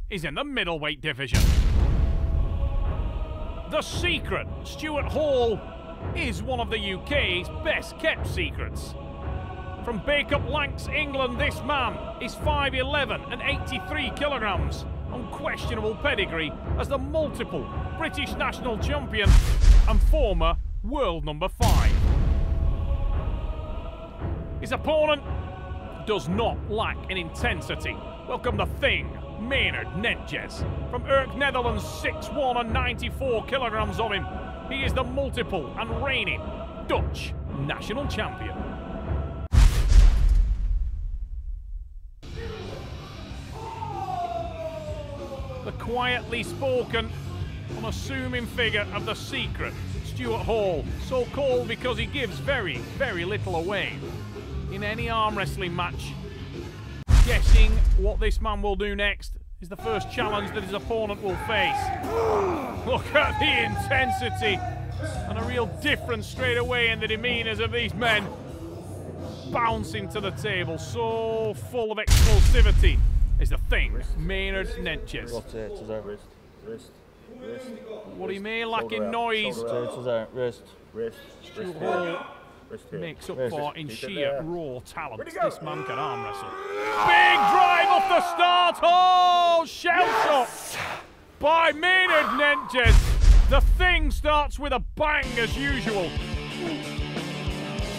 is in the middleweight division. The secret, Stuart Hall, is one of the UK's best kept secrets. From Backup Lancs, England, this man is 5'11" and 83 kilograms. Unquestionable pedigree as the multiple British national champion and former world number 5. His opponent does not lack in intensity. Welcome the Thing, Maynard Nentjes. From Urk, Netherlands, 6'1" and 94 kilograms of him. He is the multiple and reigning Dutch national champion. The quietly spoken, unassuming figure of the secret, Stuart Hall, so called because he gives very, very little away. In any arm wrestling match, guessing what this man will do next is the first challenge that his opponent will face. Look at the intensity and a real difference straight away in the demeanours of these men. Bouncing to the table, so full of explosivity is the Thing, Maynard Nentjes. What he may lack in noise, Stuart Hall makes up for in sheer raw talent. This man can arm wrestle. Big drive off the start. Oh, shell shot by Maynard Nentjes. The Thing starts with a bang as usual.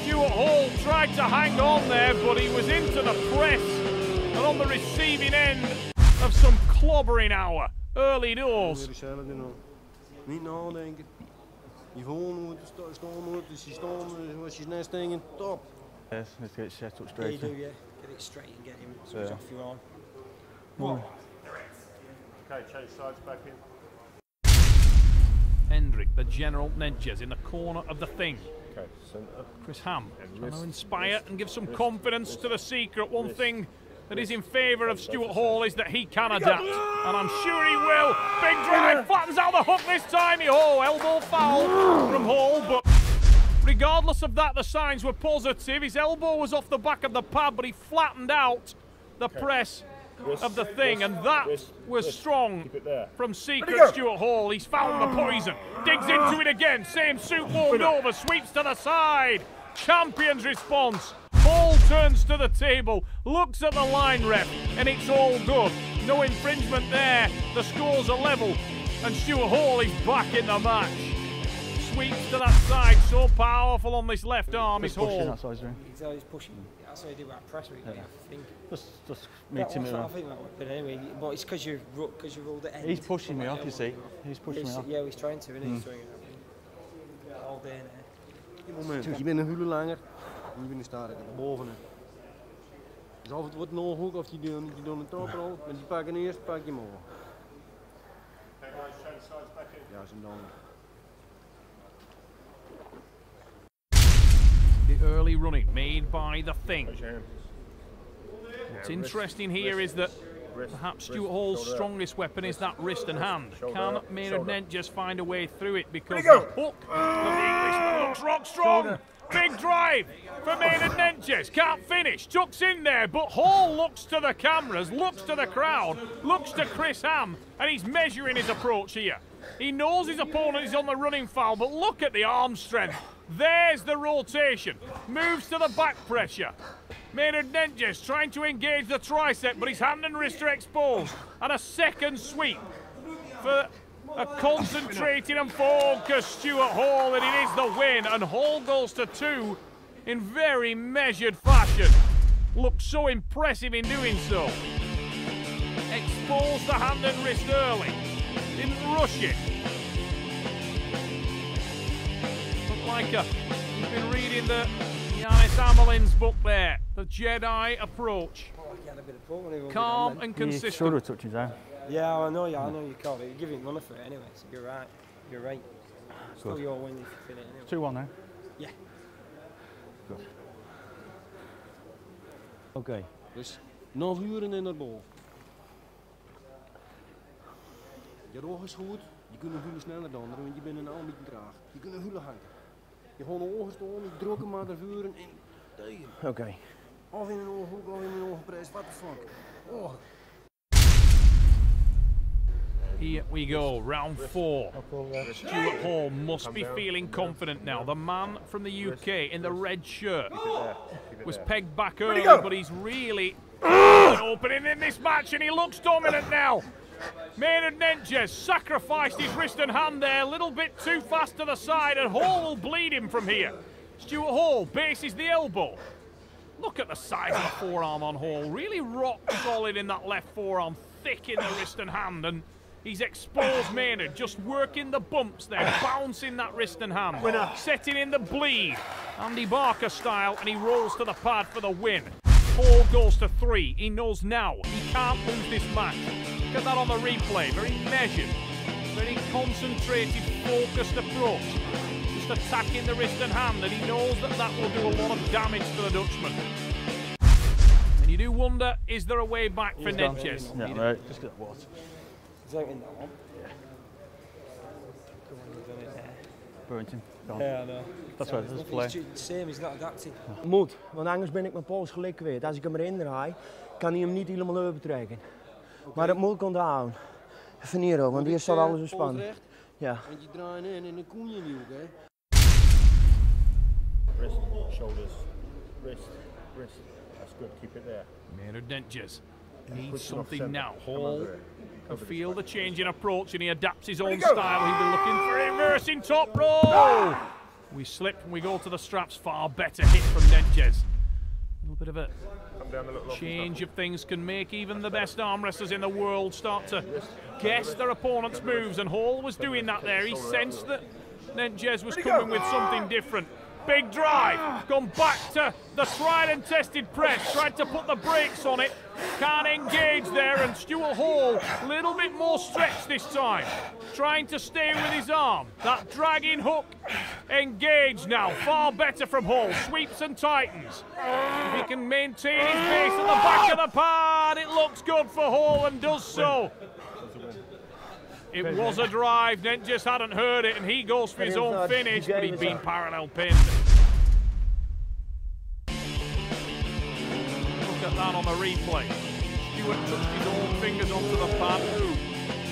Stuart Hall tried to hang on there, but he was into the press and on the receiving end of some clobbering hour early doors. Niet nadenken. Je gewoon moet staan moet, dus je staan als je net tegen top. Yes, let's get it set up straight. Yeah, you do, yeah. Get it straight and get him switch off your arm. What? Okay, change sides back in. Hendrik, the General Nentjes, in the corner of the Thing. Okay, centre. Chris Ham trying to inspire and give some confidence to the secret. One thing that is in favour of Stuart Hall is that he can adapt, and I'm sure he will. Big drive, flattens out the hook this time. Oh, elbow foul from Hall, but regardless of that, the signs were positive. His elbow was off the back of the pad, but he flattened out the press of the Thing, and that was strong from secret Stuart Hall. He's found the poison, digs into it again, same suit warmed over, sweeps to the side. Champion's response. Hall turns to the table, looks at the line ref, and it's all good. No infringement there. The scores are level, and Stuart Hall is back in the match. Sweeps to that side, so powerful on this left arm is Hall. He's pushing. That's how you do that press, really, I think. Just meet him I think that would, but anyway, but it's because you rolled the end. He's pushing me off, you see. He's pushing me off. Yeah, he's trying to, isn't he? He's doing it all day now. Moment, je bent een hule langer. Je bent staan naar boven. Dus of het wordt een hoek of je doet een toprol, maar die pakken eerst, pak je hem over. Ja, zijn dan. The early running made by the Thing. What's interesting here is that perhaps Stuart Hall's strongest weapon is that wrist and hand. Can Maynard Nentjes find a way through it, because the hook of the Englishman looks rock strong. Big drive for Maynard Nentjes, can't finish, tucks in there, but Hall looks to the cameras, looks to the crowd, looks to Chris Ham, and he's measuring his approach here. He knows his opponent is on the running foul, but look at the arm strength. There's the rotation, moves to the back pressure. Maynard Nentjes trying to engage the tricep, but his hand and wrist are exposed. And a second sweep for a concentrated and focused Stuart Hall, and it is the win. And Hall goes to 2 in very measured fashion. Looks so impressive in doing so. Exposed the hand and wrist early. Didn't rush it. Looked like you've been reading the Yanis Amelin's book there, The Jedi Approach. Calm and consistent. Shoulder touches down. Yeah, I know you can't. You're giving money for it anyway, so you're right. You're right. Still your win if you feel it anyway. 2-1 now. Yeah. Good. Oké, dus nog uren en naar boven. Je rug is goed, je kunt een hule sneller dan, want je bent een al beetje traag. Je kunt een hule hangen. Je gewoon een ogen staan, je drukken maar de vuren en tegen. Of in een ooghoek, of in een oogprijs, what the fuck. Oh. Here we go, round 4. Stuart Hall must be feeling confident now. The man from the UK in the red shirt was pegged back early, but he's really opening in this match, and he looks dominant now. Maynard Nentjes sacrificed his wrist and hand there, a little bit too fast to the side, and Hall will bleed him from here. Stuart Hall bases the elbow. Look at the size of the forearm on Hall, really rock solid in that left forearm, thick in the wrist and hand, and he's exposed Maynard, just working the bumps there, bouncing that wrist and hand, setting in the bleed, Andy Barker style, and he rolls to the pad for the win. Hall goes to 3. He knows now he can't lose this match. Look at that on the replay, very measured, very concentrated, focused approach. Just attacking the wrist and hand, and he knows that that will do a lot of damage to the Dutchman. And you do wonder, is there a way back for Nentjes? Yeah, right. Just get water. Is that in that one? Yeah. Burnt him. Yeah, I know. Dat is wel, dat is play. Same, he's not adapting. Moet, want anders ben ik mijn pols gelijk kwijt. Als ik hem erin draai, kan hij hem niet helemaal overtrekken. Maar dat moet ik onthouden. Even hier ook, want hier staat alles op span. Ja. Want je draait in en dan kom je niet ook, hè. Wrist, shoulders, wrist, wrist. That's good, keep it there. Maynard Nentjes needs something now. Hall can feel the change in approach, and he adapts his own style. He'll be looking for a reversing top roll. We slip and we go to the straps. Far better hit from Nentjes. A little bit of a change of things can make even the best arm wrestlers in the world start to guess their opponent's moves, and Hall was doing that there. He sensed that Nentjes was coming with something different. Big drive, gone back to the tried and tested press, tried to put the brakes on it, can't engage there, and Stuart Hall, a little bit more stretch this time, trying to stay with his arm. That dragging hook, engaged now, far better from Hall, sweeps and tightens. If he can maintain his base at the back of the pad, it looks good for Hall and does so. It was a drive, Nentjes hadn't heard it, and he goes for his own finish, but he'd been parallel pinned. Look at that on the replay. Stuart touched his own fingers onto the pad.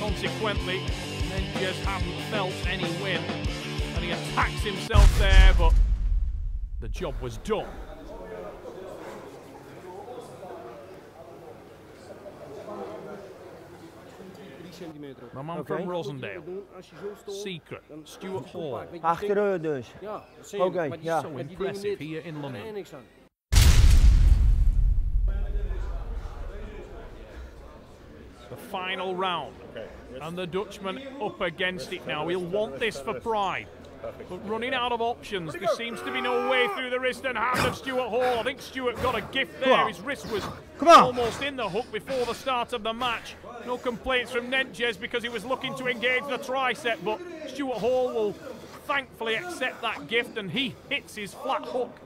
Consequently, Nentjes hadn't felt any win, and he attacks himself there, but the job was done. The man from Rosendale. Secret. Stuart Hall. Achteruit dus. Oké, ja. So impressive here in London. The final round. And the Dutchman up against it now. He'll want this for pride. But running out of options, there seems to be no way through the wrist and hand of Stuart Hall. I think Stuart got a gift there. His wrist was almost in the hook before the start of the match. No complaints from Nentjes because he was looking to engage the tricep, but Stuart Hall will thankfully accept that gift, and he hits his flat hook.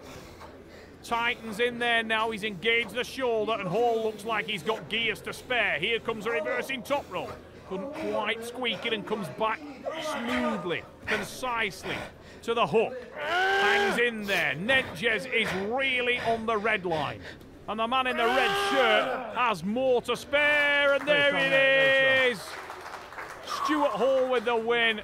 Tightens in there now, he's engaged the shoulder, and Hall looks like he's got gears to spare. Here comes a reversing top roll. Couldn't quite squeak it and comes back smoothly, concisely to the hook. Hangs in there. Nentjes is really on the red line. And the man in the red shirt has more to spare, and there it is. Stuart Hall with the win.